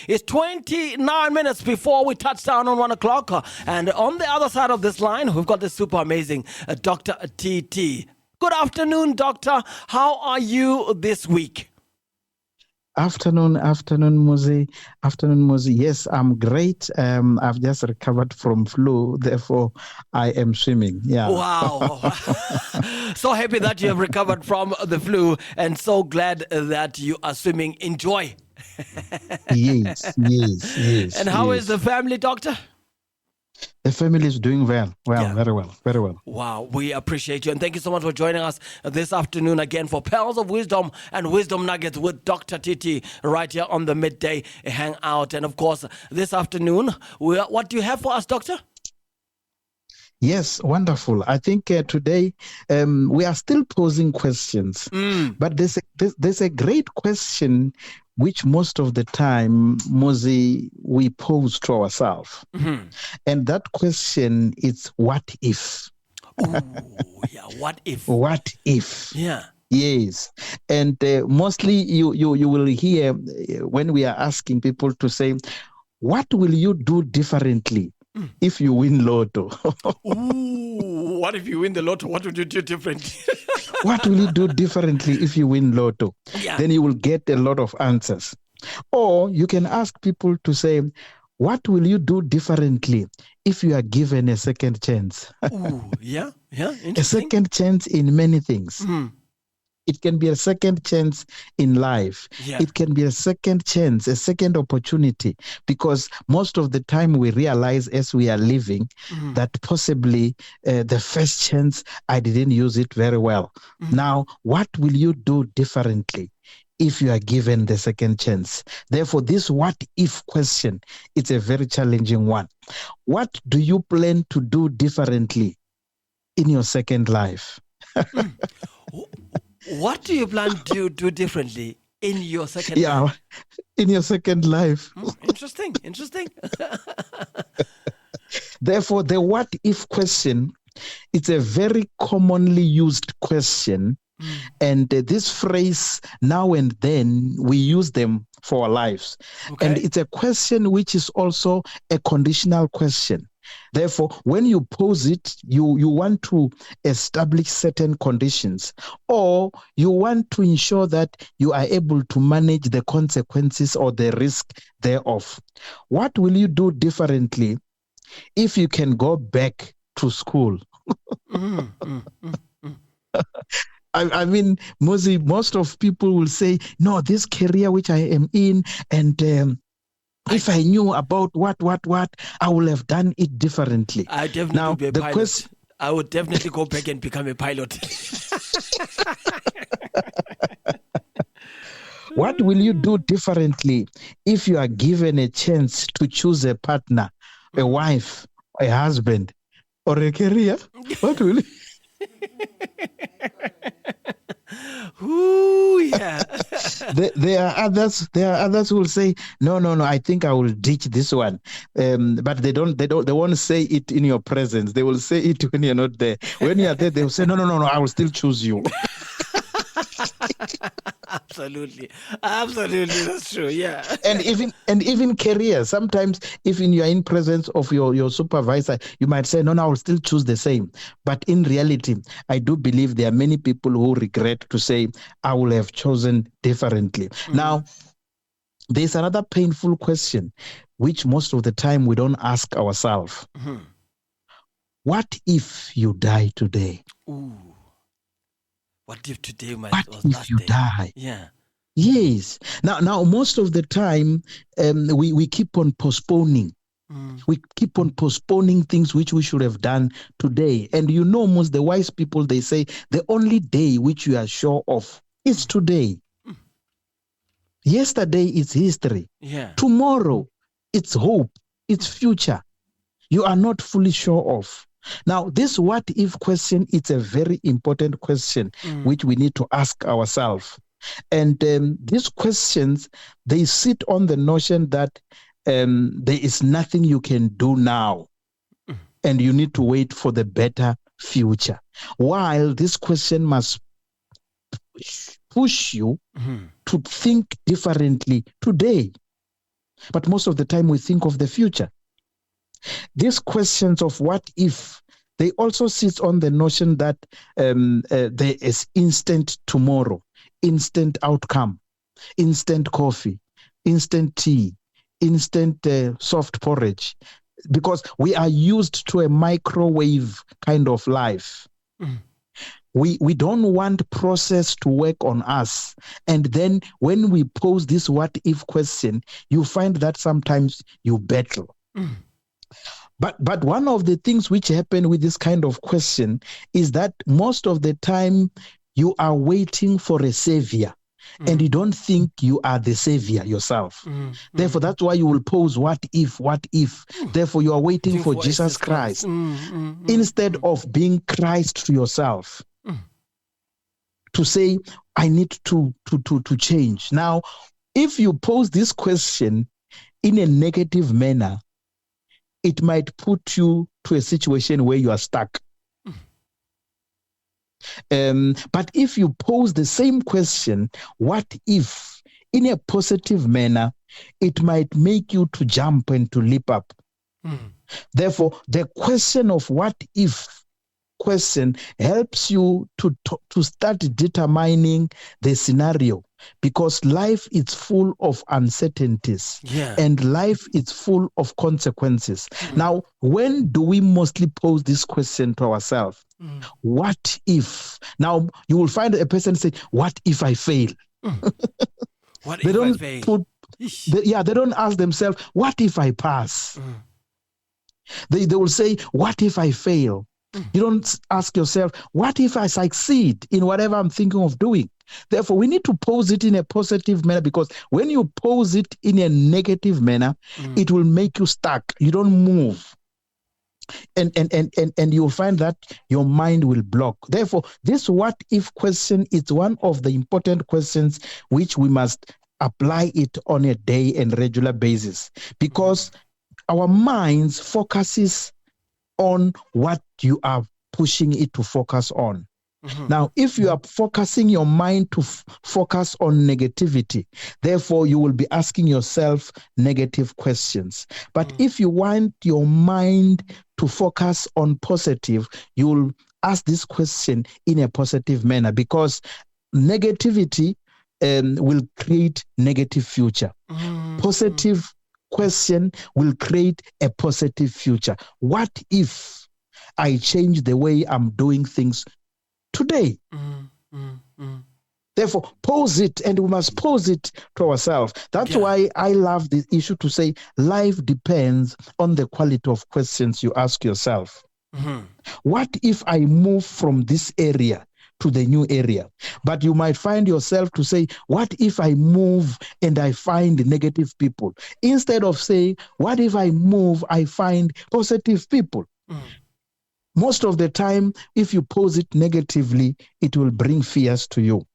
It's 29 minutes before we touch down on 1 o'clock. And on the other side of this line, we've got the super amazing Dr. TT. Good afternoon, Doctor. How are you this week? Afternoon, Muzi. Yes, I'm great. I've just recovered from flu, therefore I am swimming. Yeah. Wow. So happy that you have recovered from the flu and so glad that you are swimming. Enjoy. Yes. And how is the family, Doctor? The family is doing well. Yeah. Very well. Wow, we appreciate you. And thank you so much for joining us this afternoon again for Pearls of Wisdom and Wisdom Nuggets with Dr. TT right here on the Midday Hangout. And of course, this afternoon, what do you have for us, Doctor? Yes, wonderful. I think today we are still posing questions, but there's a great question which most of the time, Muzi, we pose to ourselves. Mm-hmm. And that question is, what if? Oh, yeah, what if? What if? Yeah. Yes. And mostly you will hear when we are asking people to say, what will you do differently if you win Lotto? Ooh, what if you win the Lotto? What would you do differently? What will you do differently if you win Lotto? Yeah. Then you will get a lot of answers. Or you can ask people to say, what will you do differently if you are given a second chance? Ooh, yeah, interesting. A second chance in many things. It can be a second chance in life. Yeah. It can be a second chance, a second opportunity, because most of the time we realize as we are living that possibly the first chance, I didn't use it very well. Now, what will you do differently if you are given the second chance? Therefore, this what if question, it's a very challenging one. What do you plan to do differently in your second life? What do you plan to do differently in your second life? Yeah, in your second life. Interesting. Therefore, the what if question, it's a very commonly used question. And this phrase, now and then, we use them for our lives. Okay. And it's a question which is also a conditional question. Therefore, when you pose it, you want to establish certain conditions, or you want to ensure that you are able to manage the consequences or the risk thereof. What will you do differently if you can go back to school? I mean, Muzi, most of people will say, no, this career which I am in, and if I knew about what, I would have done it differently. I definitely be a pilot. I would definitely go back and become a pilot. What will you do differently if you are given a chance to choose a partner, a wife, a husband, or a career? What will you... Ooh, yeah. There are others who will say, no, I think I will ditch this one. But they won't say it in your presence. They will say it when you're not there. When you are there, they will say, no, I will still choose you. Absolutely, that's true. Yeah. And even career, sometimes if you are in presence of your supervisor, you might say, no, I will still choose the same. But in reality, I do believe there are many people who regret to say, I will have chosen differently. Now, there's another painful question, which most of the time we don't ask ourselves. What if you die today? Ooh. What if today was if you die? Yeah. Yes. Now, most of the time, we keep on postponing. We keep on postponing things which we should have done today. And most the wise people, they say, the only day which you are sure of is today. Yesterday is history. Yeah. Tomorrow, it's hope. It's future. You are not fully sure of. Now, this what if question, it's a very important question which we need to ask ourselves. And these questions, they sit on the notion that there is nothing you can do now and you need to wait for the better future. While this question must push you to think differently today. But most of the time we think of the future. These questions of what if, they also sit on the notion that there is instant tomorrow, instant outcome, instant coffee, instant tea, instant soft porridge, because we are used to a microwave kind of life. We don't want process to work on us. And then when we pose this what if question, you find that sometimes you battle. But one of the things which happen with this kind of question is that most of the time you are waiting for a savior. And you don't think you are the savior yourself. Therefore, that's why you will pose what if. Therefore, you are waiting for Jesus Christ instead of being Christ to yourself. To say, I need to change. Now, if you pose this question in a negative manner, it might put you to a situation where you are stuck. But if you pose the same question, what if, in a positive manner, it might make you to jump and to leap up. Therefore, the question of what if question helps you to start determining the scenario, because life is full of uncertainties and life is full of consequences. Now, when do we mostly pose this question to ourselves? What if? Now, you will find a person say, what if I fail? What if I fail? They don't ask themselves, what if I pass? They will say, what if I fail? You don't ask yourself, what if I succeed in whatever I'm thinking of doing? Therefore, we need to pose it in a positive manner, because when you pose it in a negative manner, it will make you stuck. You don't move. And you'll find that your mind will block. Therefore, this what if question is one of the important questions which we must apply it on a day and regular basis, because our minds focuses on what you are pushing it to focus on. Now, if you are focusing your mind to focus on negativity, therefore you will be asking yourself negative questions. But if you want your mind to focus on positive, you will ask this question in a positive manner, because negativity will create negative future. Positive question will create a positive future. What if I change the way I'm doing things today? Therefore, pose it, and we must pose it to ourselves. That's why I love the issue to say life depends on the quality of questions you ask yourself. What if I move from this area to the new area? But you might find yourself to say, what if I move and I find negative people? Instead of saying, what if I move, I find positive people? Most of the time, if you pose it negatively, it will bring fears to you.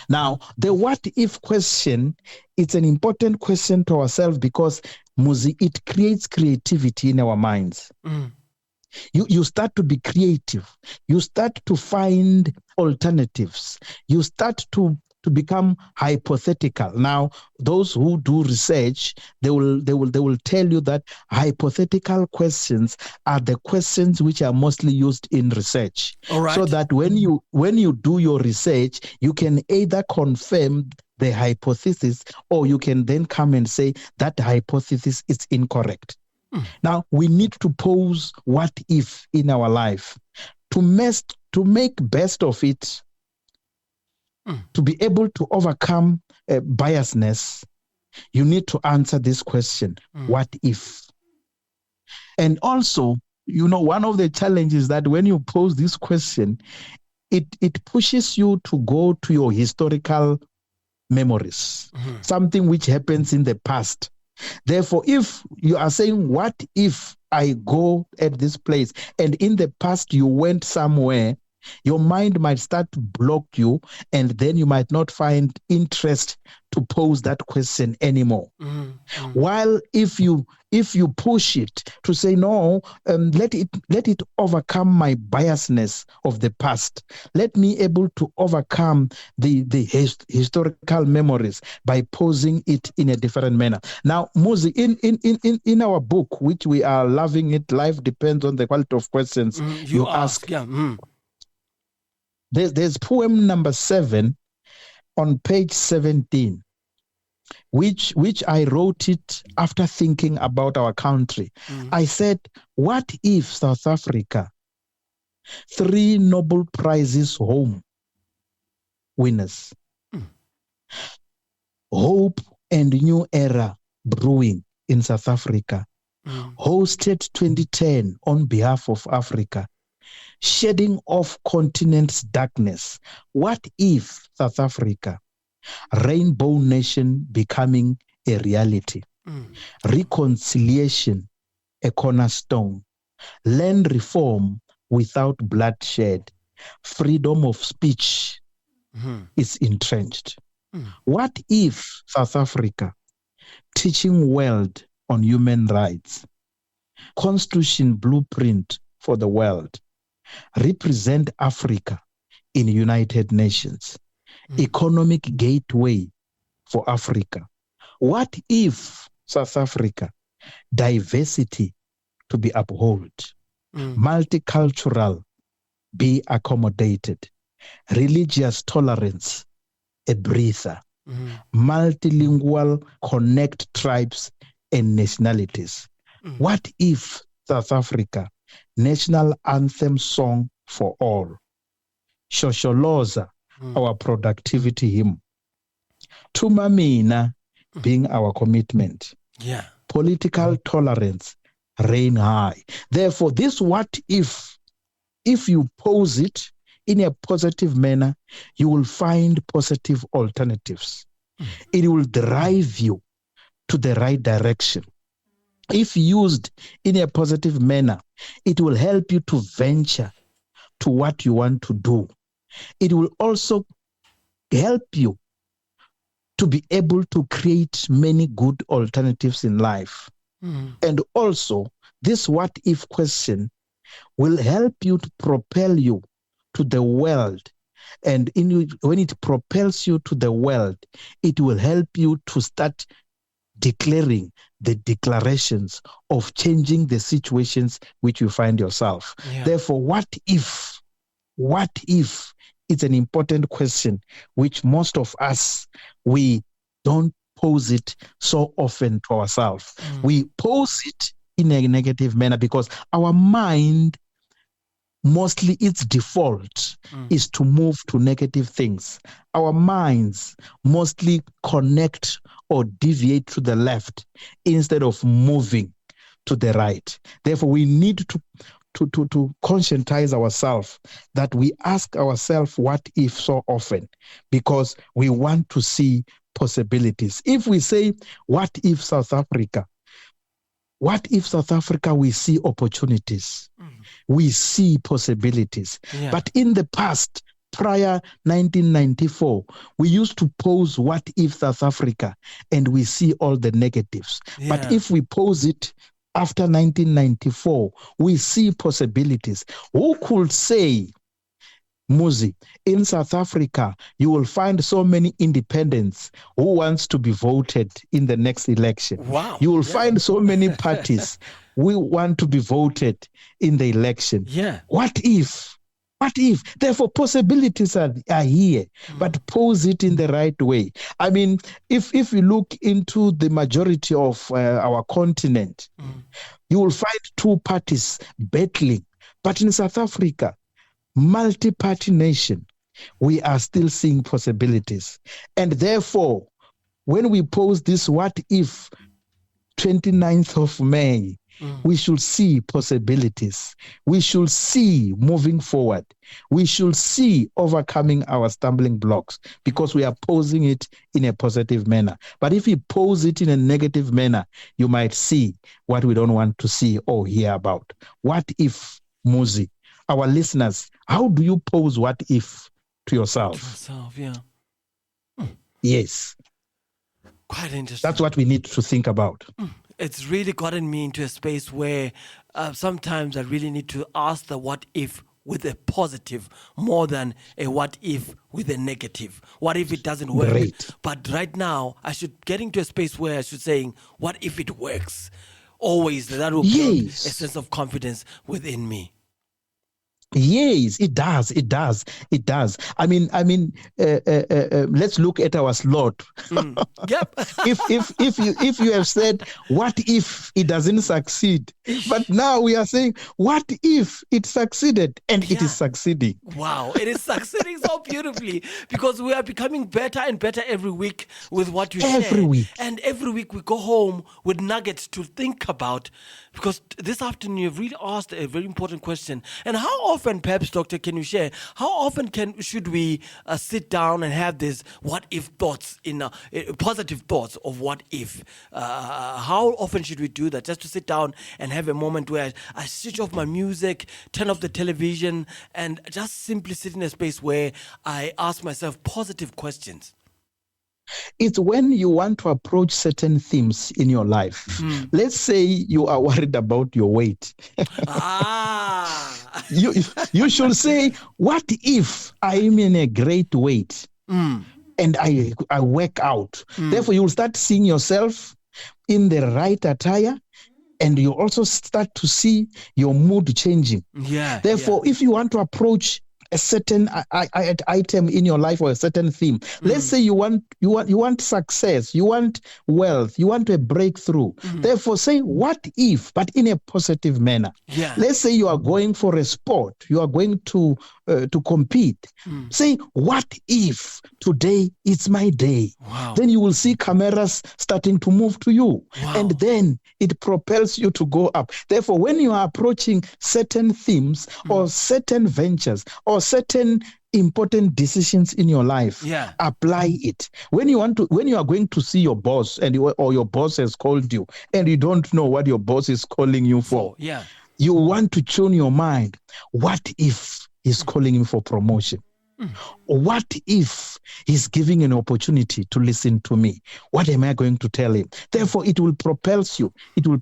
Now, the what if question, it's an important question to ourselves, because Muzi, it creates creativity in our minds. You start to be creative. You start to find alternatives. You start to become hypothetical. Now, those who do research, they will tell you that hypothetical questions are the questions which are mostly used in research. All right. So that when you do your research, you can either confirm the hypothesis, or you can then come and say that hypothesis is incorrect. Now, we need to pose what if in our life to make best of it, to be able to overcome biasness. You need to answer this question, what if? And also, one of the challenges that when you pose this question, it pushes you to go to your historical memories, something which happens in the past. Therefore, if you are saying, what if I go at this place, and in the past you went somewhere, your mind might start to block you, and then you might not find interest to pose that question anymore. While if you push it to say no, let it overcome my biasness of the past. Let me able to overcome the historical memories by posing it in a different manner. Now, Muzi, in our book, which we are loving it, life depends on the quality of questions you ask. Yeah. There's poem number 7 on page 17. Which I wrote it after thinking about our country. I said, what if South Africa, 3 Nobel Prizes home winners, hope and new era brewing in South Africa, hosted 2010 on behalf of Africa, shedding off continent's darkness. What if South Africa, Rainbow Nation becoming a reality, reconciliation a cornerstone, land reform without bloodshed, freedom of speech is entrenched. What if South Africa, teaching world on human rights, constitution blueprint for the world, represent Africa in United Nations, economic gateway for Africa? What if South Africa, diversity to be upheld, multicultural be accommodated, religious tolerance a breather, multilingual connect tribes and nationalities? What if South Africa, national anthem song for all, Shosholoza, our productivity hymn, Tumamina being our commitment, political tolerance reign high? Therefore, this what if you pose it in a positive manner, you will find positive alternatives. It will drive you to the right direction. If used in a positive manner, it will help you to venture to what you want to do. It will also help you to be able to create many good alternatives in life. And also, this what if question will help you to propel you to the world. And when it propels you to the world, it will help you to start declaring the declarations of changing the situations which you find yourself. Therefore, what if it's an important question which most of us, we don't pose it so often to ourselves. We pose it in a negative manner because our mind, mostly its default is to move to negative things. Our minds mostly connect or deviate to the left instead of moving to the right. Therefore, we need to conscientize ourselves that we ask ourselves what if so often because we want to see possibilities. If we say, what if South Africa? What if South Africa, we see opportunities, we see possibilities. But in the past, prior 1994, we used to pose what if South Africa and we see all the negatives. But if we pose it after 1994, we see possibilities. Who could say, Muzi, in South Africa, you will find so many independents who wants to be voted in the next election. Wow. You will find so many parties who want to be voted in the election. What if? What if? Therefore, possibilities are here, but pose it in the right way. I mean, if you look into the majority of our continent, you will find 2 parties battling. But in South Africa, multi-party nation, we are still seeing possibilities. And therefore, when we pose this what if 29th of May, we should see possibilities. We should see moving forward. We should see overcoming our stumbling blocks because we are posing it in a positive manner. But if we pose it in a negative manner, you might see what we don't want to see or hear about. What if, Muzi? Our listeners, how do you pose what if to yourself? To yourself, Yes. Quite interesting. That's what we need to think about. It's really gotten me into a space where sometimes I really need to ask the what if with a positive more than a what if with a negative. What if it doesn't work? Great. But right now, I should get into a space where I should saying, what if it works? Always, that will build a sense of confidence within me. Yes, it does. It does. It does. I mean, let's look at our slot. Yep. if you have said, what if it doesn't succeed? But now we are saying, what if it succeeded? And it is succeeding. Wow, it is succeeding so beautifully because we are becoming better and better every week with what you share. Every week. And every week we go home with nuggets to think about. Because this afternoon you've really asked a very important question. And how often, perhaps, Doctor, can you share, how often should we sit down and have these what if thoughts, positive thoughts of what if? How often should we do that? Just to sit down and have a moment where I switch off my music, turn off the television, and just simply sit in a space where I ask myself positive questions. It's when you want to approach certain themes in your life. Let's say you are worried about your weight. You should say, what if I am in a great weight and I work out? Therefore, you'll start seeing yourself in the right attire, and you also start to see your mood changing. Therefore, if you want to approach a certain item in your life or a certain theme. Let's say you want success, you want wealth, you want a breakthrough. Therefore, say what if, but in a positive manner. Let's say you are going for a sport, you are going to compete. Say, what if today it's my day? Then you will see cameras starting to move to you, and then it propels you to go up. Therefore, when you are approaching certain themes or certain ventures or certain important decisions in your life, apply it. When you are going to see your boss or your boss has called you and you don't know what your boss is calling you for, you want to tune your mind. What if he's calling him for promotion? What if he's giving an opportunity to listen to me? What am I going to tell him? Therefore, it will propel you. It will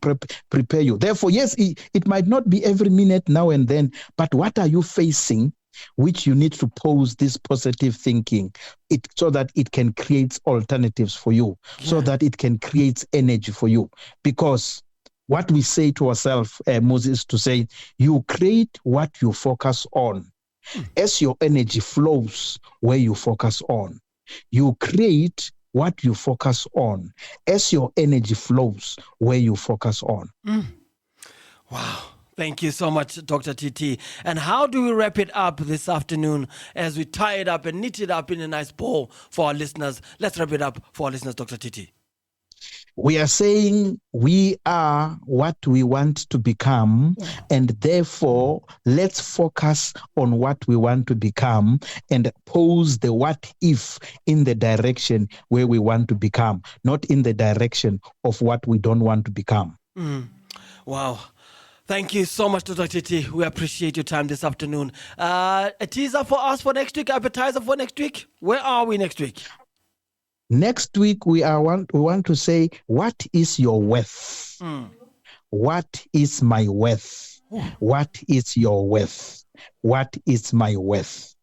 prepare you. Therefore, yes, it might not be every minute now and then, but what are you facing which you need to pose this positive thinking so that it can create alternatives for you, so that it can create energy for you? Because what we say to ourselves, Moses, to say, you create what you focus on. As your energy flows where you focus on, you create what you focus on. As your energy flows where you focus on. Wow. Thank you so much, Dr. TT. And how do we wrap it up this afternoon as we tie it up and knit it up in a nice bow for our listeners? Let's wrap it up for our listeners, Dr. TT. We are saying we are what we want to become, and therefore let's focus on what we want to become and pose the what if in the direction where we want to become, not in the direction of what we don't want to become. Wow. Thank you so much, Dr. TT. We appreciate your time this afternoon. A teaser for us for next week, appetizer for next week. Where are we next week? Next week, we want to say, what is your worth? What is my worth? What is your worth? What is my worth?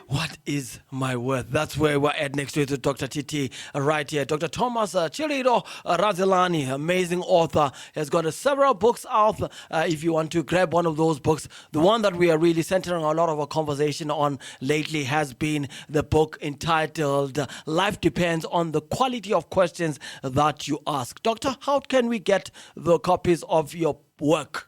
What is my worth? That's where we're at next week with Dr. TT right here. Dr. Thomas Chirido Radzelani, amazing author, has got several books out. If you want to grab one of those books, the one that we are really centering a lot of our conversation on lately has been the book entitled Life Depends on the Quality of Questions That You Ask. Doctor, how can we get the copies of your work?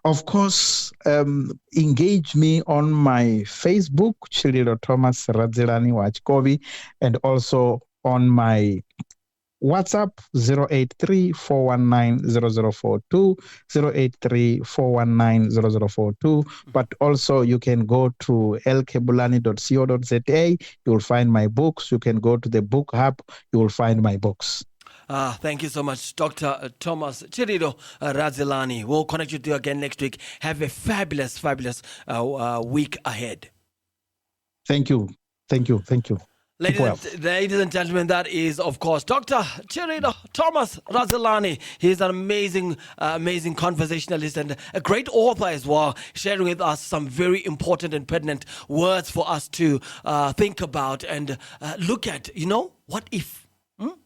Of course, engage me on my Facebook, Chirilo Thomas Radzelani Wachkovi, and also on my WhatsApp 083-419-0042, 083-419-0042. But also you can go to lkebulani.co.za. You'll find my books. You can go to the Book Hub. You will find my books. Thank you so much, Dr. Thomas Chirido Radzelani. We'll connect with you again next week. Have a fabulous, fabulous week ahead. Thank you. Thank you. Thank you. Ladies and gentlemen, that is, of course, Dr. Chirido Thomas Razilani. He's an amazing conversationalist and a great author as well, sharing with us some very important and pertinent words for us to think about and look at. What if?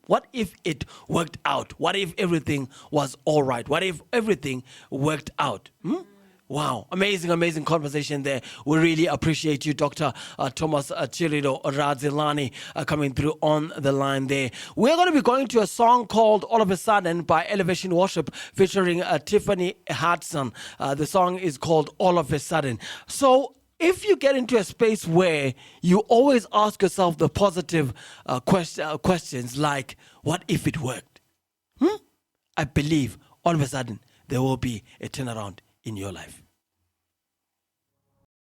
What if it worked out? What if everything was all right? What if everything worked out? Wow, amazing conversation there. We really appreciate you, Dr. Thomas Chirido Razilani, coming through on the line there. We're going to be going to a song called All of a Sudden by Elevation Worship featuring Tiffany Hudson. The song is called All of a Sudden. So if you get into a space where you always ask yourself the positive questions like, what if it worked? I believe all of a sudden there will be a turnaround in your life.